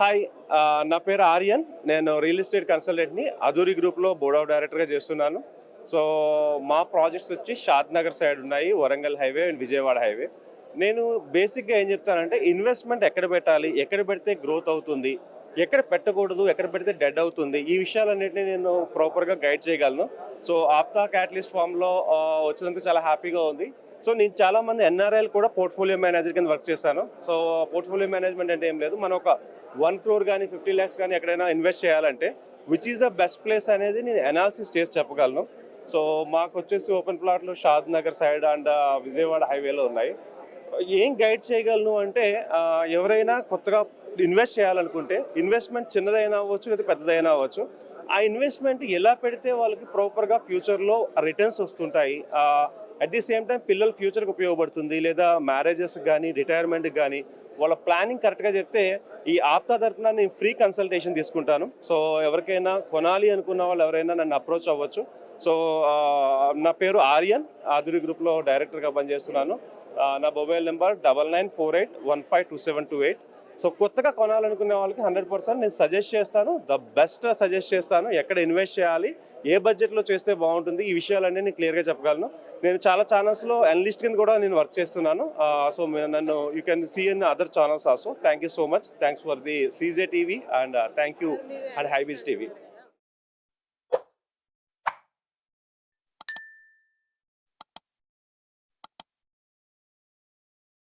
Hi, నా పేరు ఆర్యన్. నేను రియల్ ఎస్టేట్ కన్సల్టెంట్ని అధూరి గ్రూప్లో బోర్డ్ ఆఫ్ డైరెక్టర్గా చేస్తున్నాను. సో మా ప్రాజెక్ట్స్ వచ్చి షాద్ నగర్ సైడ్ ఉన్నాయి, Warangal highway and Vijayawada highway. నేను బేసిక్గా ఏం చెప్తానంటే ఇన్వెస్ట్మెంట్ ఎక్కడ పెట్టాలి, ఎక్కడ పెడితే గ్రోత్ అవుతుంది, ఎక్కడ పెట్టకూడదు, ఎక్కడ పెడితే డెడ్ అవుతుంది, ఈ విషయాలన్నింటినీ నేను ప్రాపర్గా గైడ్ చేయగలను. సో ఆప్తా క్యాటలిస్ట్ ఫామ్లో వచ్చినందుకు చాలా హ్యాపీగా ఉంది. సో నేను చాలామంది ఎన్ఆర్ఐలు కూడా పోర్ట్ఫోలియో మేనేజర్ కింద వర్క్ చేశాను. సో పోర్ట్ఫోలియో మేనేజ్మెంట్ అంటే ఏం లేదు, మనం ఒక 1 crore కానీ 50 lakhs కానీ ఎక్కడైనా ఇన్వెస్ట్ చేయాలంటే which is the best place అనేది నేను అనాలిసిస్ చేసి చెప్పగలను. సో మాకు వచ్చేసి ఓపెన్ ప్లాట్లు షాద్ నగర్ సైడ్ అండ్ విజయవాడ హైవేలో ఉన్నాయి. ఏం గైడ్ చేయగలను అంటే ఎవరైనా కొత్తగా ఇన్వెస్ట్ చేయాలనుకుంటే ఇన్వెస్ట్మెంట్ చిన్నదైనా అవ్వచ్చు లేదా పెద్దదైనా అవ్వచ్చు, ఆ ఇన్వెస్ట్మెంట్ ఎలా పెడితే వాళ్ళకి ప్రాపర్గా ఫ్యూచర్లో రిటర్న్స్ వస్తుంటాయి, అట్ ది సేమ్ టైం పిల్లల ఫ్యూచర్కి ఉపయోగపడుతుంది, లేదా మ్యారేజెస్ కానీ రిటైర్మెంట్కి కానీ వాళ్ళ ప్లానింగ్ కరెక్ట్గా చెప్తే ఈ ఆప్తా తరఫున నేను ఫ్రీ కన్సల్టేషన్ తీసుకుంటాను. సో ఎవరికైనా కొనాలి అనుకున్న వాళ్ళు ఎవరైనా నన్ను అప్రోచ్ అవ్వచ్చు. సో నా పేరు ఆర్యన్, ఆధురి గ్రూప్లో డైరెక్టర్గా పనిచేస్తున్నాను. నా మొబైల్ నెంబర్ 9948152728. సో కొత్తగా కొనాలనుకునే వాళ్ళకి 100% నేను సజెస్ట్ చేస్తాను, ద బెస్ట్ సజెస్ట్ చేస్తాను. ఎక్కడ ఇన్వెస్ట్ చేయాలి, ఏ బడ్జెట్లో చేస్తే బాగుంటుంది, ఈ విషయాలన్నీ నేను క్లియర్గా చెప్పగలను. నేను చాలా ఛానల్స్లో అనలిస్ట్ కింద కూడా నేను వర్క్ చేస్తున్నాను. సో నన్ను you can see in other channels also. Thank you so much. Thanks for the CJ TV and thank you and HyBiz TV.